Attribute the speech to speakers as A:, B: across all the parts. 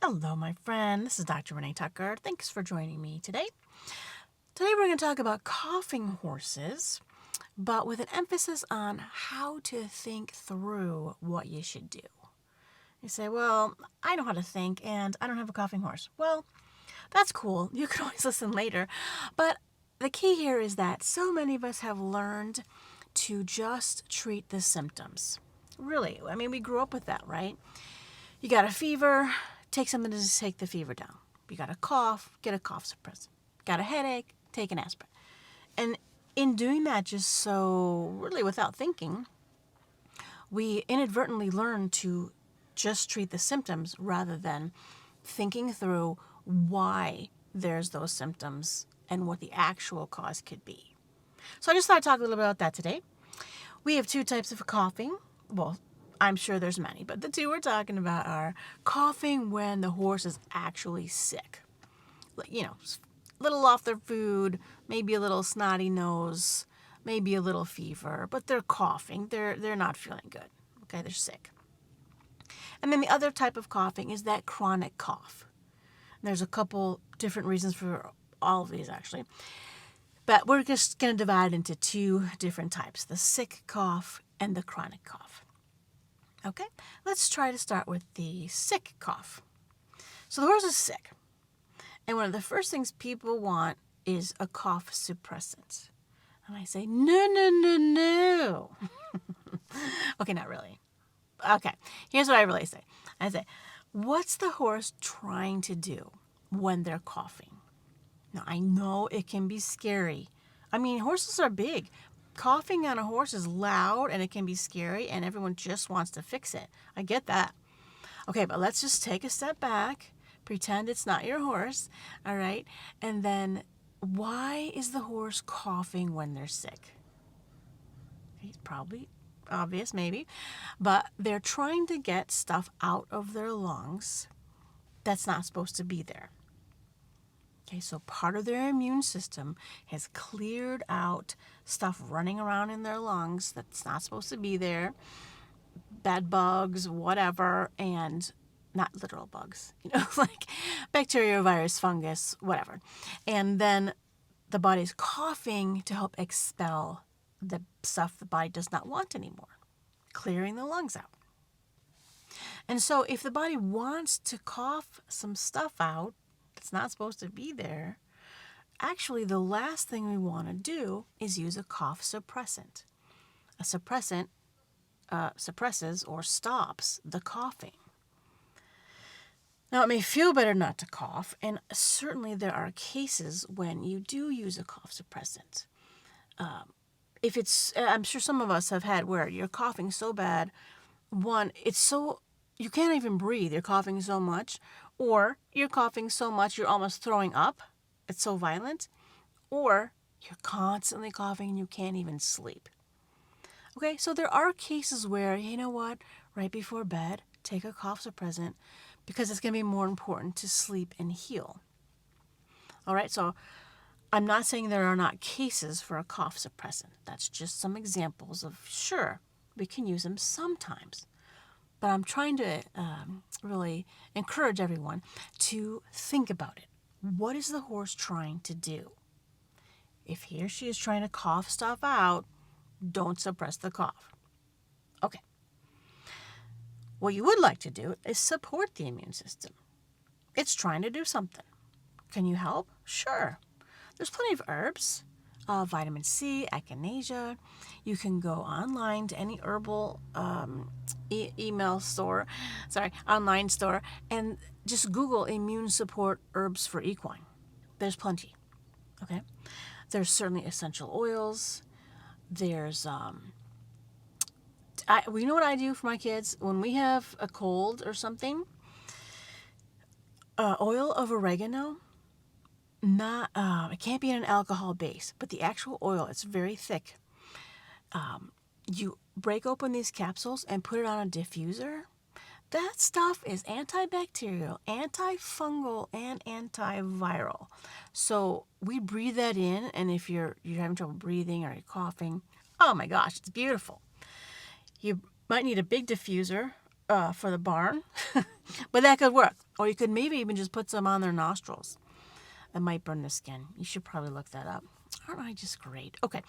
A: Hello, my friend. This is Dr. Renee Tucker. Thanks for joining me today. Today we're going to talk about coughing horses, but with an emphasis on how to think through what you should do. You say, well, I know how to think and I don't have a coughing horse. Well, that's cool. You can always listen later. But the key here is that so many of us have learned to just treat the symptoms. Really, I mean, we grew up with that, right? You got a fever, take something to take the fever down. You got a cough, get a cough suppressant. Got a headache, take an aspirin. And in doing that, just so really without thinking, we inadvertently learn to just treat the symptoms rather than thinking through why there's those symptoms and what the actual cause could be. So I just thought I'd talk a little bit about that today. We have two types of coughing. Well, I'm sure there's many, but the two we're talking about are coughing when the horse is actually sick. You know, a little off their food, maybe a little snotty nose, maybe a little fever, but they're coughing. They're not feeling good. Okay, they're sick. And then the other type of coughing is that chronic cough. There's a couple different reasons for all of these, actually. But we're just going to divide into two different types, the sick cough and the chronic cough. Okay, let's try to start with the sick cough. So the horse is sick. And one of the first things people want is a cough suppressant. And I say, no. Okay, not really. Okay, here's what I really say. I say, what's the horse trying to do when they're coughing? Now, I know it can be scary. I mean, horses are big. Coughing on a horse is loud and it can be scary and everyone just wants to fix it. I get that. Okay, but let's just take a step back. Pretend it's not your horse, all right? And then why is the horse coughing when they're sick? It's probably obvious, maybe. But they're trying to get stuff out of their lungs that's not supposed to be there. Okay, so part of their immune system has cleared out stuff running around in their lungs that's not supposed to be there, bad bugs, whatever, and not literal bugs, like bacteria, virus, fungus, whatever. And then the body's coughing to help expel the stuff the body does not want anymore, clearing the lungs out. And so if the body wants to cough some stuff out, it's not supposed to be there, actually the last thing we want to do is use a cough suppressant. A suppressant suppresses or stops the coughing. Now, it may feel better not to cough, and certainly there are cases when you do use a cough suppressant. If it's, I'm sure some of us have had where you're coughing so bad, one, it's so, you can't even breathe, you're coughing so much, or you're coughing so much you're almost throwing up. It's so violent. Or you're constantly coughing and you can't even sleep. Okay, so there are cases where, you know what, right before bed, take a cough suppressant because it's going to be more important to sleep and heal. All right, so I'm not saying there are not cases for a cough suppressant. That's just some examples of, sure, we can use them sometimes. But I'm trying to really encourage everyone to think about it. What is the horse trying to do? If he or she is trying to cough stuff out, don't suppress the cough. Okay. What you would like to do is support the immune system. It's trying to do something. Can you help? Sure. There's plenty of herbs. Vitamin C, echinacea. You can go online to any herbal online store, and just Google immune support herbs for equine. There's plenty. Okay. There's certainly essential oils. There's you know what I do for my kids when we have a cold or something? Oil of oregano. Not it can't be in an alcohol base, but the actual oil, it's very thick. You break open these capsules and put it on a diffuser. That stuff is antibacterial, antifungal, and antiviral. So we breathe that in, and if you're having trouble breathing or you're coughing, oh my gosh, it's beautiful. You might need a big diffuser for the barn, but that could work. Or you could maybe even just put some on their nostrils. That might burn the skin. You should probably look that up. Aren't I just great? Okay.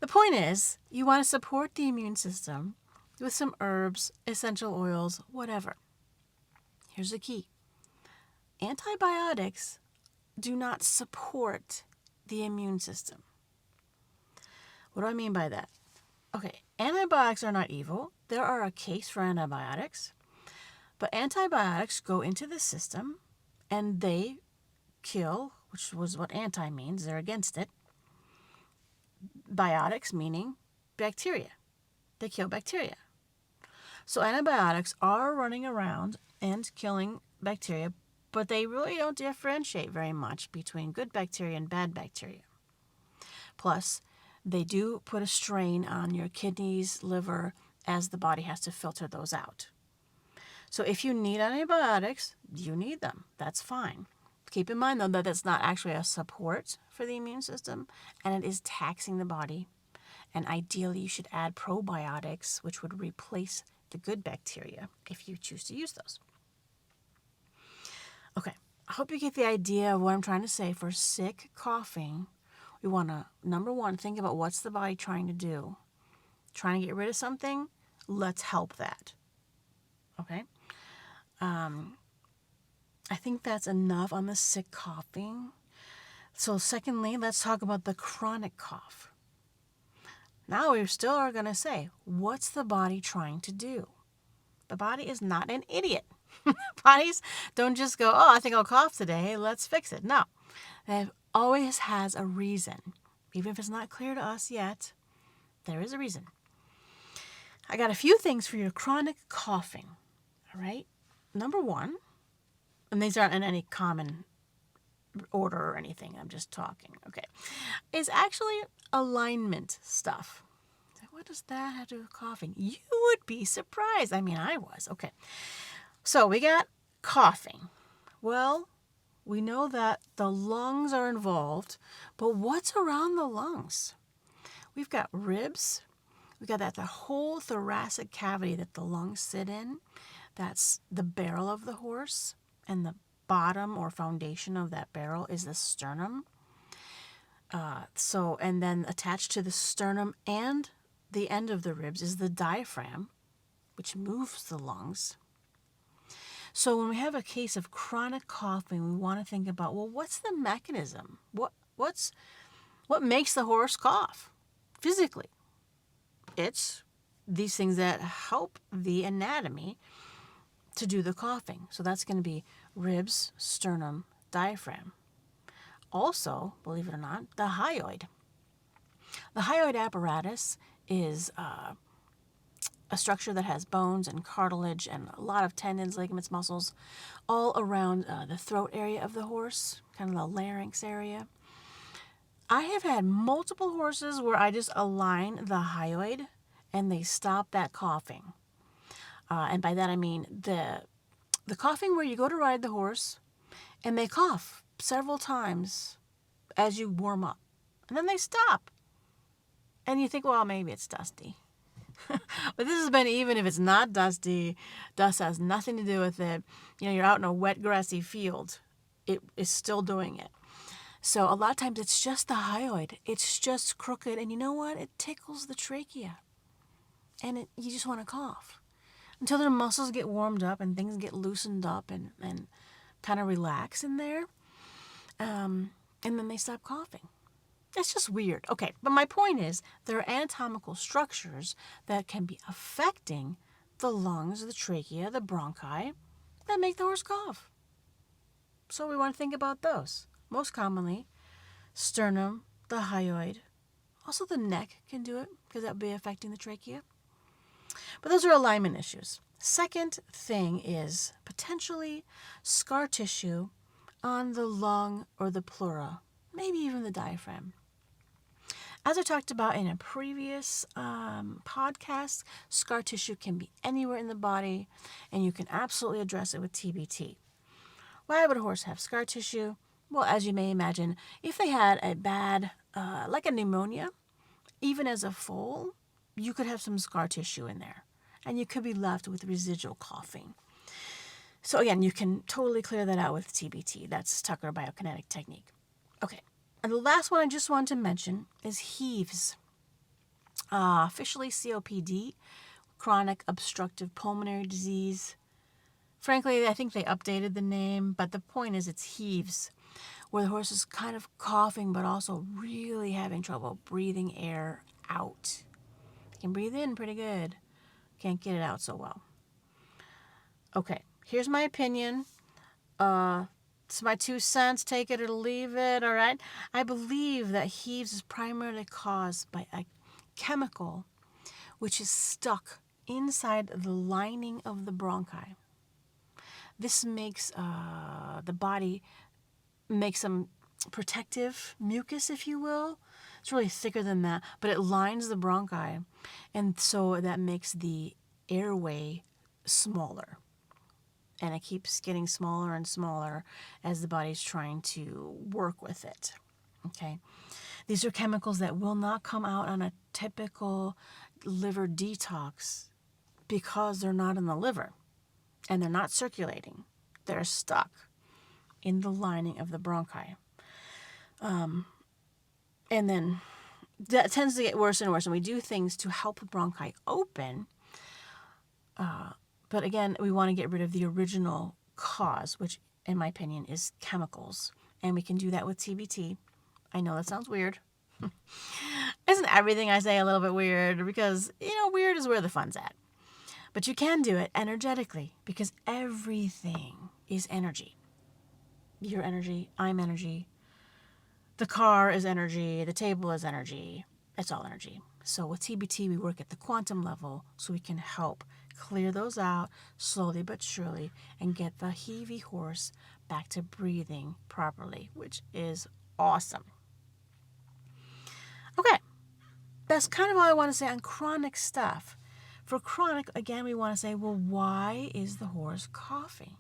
A: The point is, you want to support the immune system with some herbs, essential oils, whatever. Here's the key. Antibiotics do not support the immune system. What do I mean by that? Okay, antibiotics are not evil. There are a case for antibiotics. But antibiotics go into the system and they kill, which was what anti means, they're against it. Biotics meaning bacteria. They kill bacteria. So antibiotics are running around and killing bacteria, but they really don't differentiate very much between good bacteria and bad bacteria. Plus, they do put a strain on your kidneys, liver, as the body has to filter those out. So if you need antibiotics, you need them. That's fine. Keep in mind, though, that it's not actually a support for the immune system, and it is taxing the body. And ideally, you should add probiotics, which would replace the good bacteria if you choose to use those. Okay, I hope you get the idea of what I'm trying to say. For sick coughing, we want to, number one, think about what's the body trying to do. Trying to get rid of something? Let's help that. Okay? I think that's enough on the sick coughing. So secondly, let's talk about the chronic cough. Now we still are going to say, what's the body trying to do? The body is not an idiot. Bodies don't just go, oh, I think I'll cough today, let's fix it. No, it always has a reason. Even if it's not clear to us yet, there is a reason. I got a few things for your chronic coughing. All right? Number one, and these aren't in any common order or anything, I'm just talking, okay, is actually alignment stuff. What does that have to do with coughing? You would be surprised. I mean, I was. Okay. So we got coughing. Well, we know that the lungs are involved, but what's around the lungs? We've got ribs. We've got the whole thoracic cavity that the lungs sit in. That's the barrel of the horse, and the bottom or foundation of that barrel is the sternum. And then attached to the sternum and the end of the ribs is the diaphragm, which moves the lungs. So when we have a case of chronic coughing, we want to think about, well, what's the mechanism? What makes the horse cough physically? It's these things that help the anatomy to do the coughing. So that's going to be ribs, sternum, diaphragm. Also, believe it or not, the hyoid. The hyoid apparatus is a structure that has bones and cartilage and a lot of tendons, ligaments, muscles, all around the throat area of the horse, kind of the larynx area. I have had multiple horses where I just align the hyoid and they stop that coughing. And by that I mean the coughing where you go to ride the horse and they cough several times as you warm up. And then they stop. And you think, well, maybe it's dusty. But this has been, even if it's not dusty, dust has nothing to do with it. You know, you're out in a wet, grassy field. It is still doing it. So a lot of times it's just the hyoid. It's just crooked. And you know what? It tickles the trachea. And you just want to cough. Until their muscles get warmed up and things get loosened up and kind of relax in there. And then they stop coughing. It's just weird. Okay, but my point is there are anatomical structures that can be affecting the lungs, the trachea, the bronchi that make the horse cough. So we want to think about those. Most commonly, sternum, the hyoid. Also the neck can do it because that would be affecting the trachea. But those are alignment issues. Second thing is potentially scar tissue on the lung or the pleura, maybe even the diaphragm. As I talked about in a previous podcast, scar tissue can be anywhere in the body, and you can absolutely address it with TBT. Why would a horse have scar tissue? Well, as you may imagine, if they had a bad, like a pneumonia, even as a foal, you could have some scar tissue in there. and you could be left with residual coughing. So again, you can totally clear that out with TBT. That's Tucker BioKinetic Technique. Okay, and the last one I just wanted to mention is heaves. Officially COPD, chronic obstructive pulmonary disease. Frankly, I think they updated the name, but the point is it's heaves, where the horse is kind of coughing but also really having trouble breathing air out. They can breathe in pretty good, can't get it out so well. Okay, here's my opinion. It's my 2 cents, take it or leave it, all right? I believe that heaves is primarily caused by a chemical which is stuck inside the lining of the bronchi. This makes the body make some protective mucus, if you will. It's really thicker than that, but it lines the bronchi, and so that makes the airway smaller. And it keeps getting smaller and smaller as the body's trying to work with it. Okay? These are chemicals that will not come out on a typical liver detox because they're not in the liver and they're not circulating. They're stuck in the lining of the bronchi. And then that tends to get worse and worse, and we do things to help the bronchi open. But again, we want to get rid of the original cause, which, in my opinion, is chemicals. And we can do that with TBT. I know that sounds weird. Isn't everything I say a little bit weird? Because, weird is where the fun's at. But you can do it energetically because everything is energy. Your energy, I'm energy. The car is energy. The table is energy. It's all energy. So with TBT, we work at the quantum level so we can help clear those out slowly but surely and get the heavy horse back to breathing properly, which is awesome. Okay, that's kind of all I want to say on chronic stuff. For chronic, again, we want to say, well, why is the horse coughing?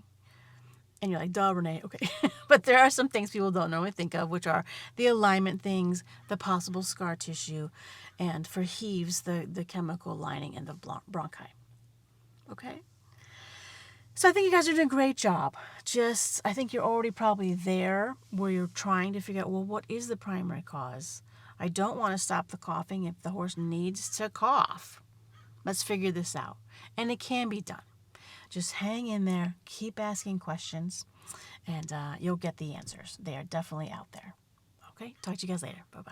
A: And you're like, duh, Renee, okay. But there are some things people don't normally think of, which are the alignment things, the possible scar tissue, and for heaves, the chemical lining and the bronchi. Okay? So I think you guys are doing a great job. I think you're already probably there where you're trying to figure out, well, what is the primary cause? I don't want to stop the coughing if the horse needs to cough. Let's figure this out. And it can be done. Just hang in there, keep asking questions, and you'll get the answers. They are definitely out there. Okay? Talk to you guys later. Bye-bye.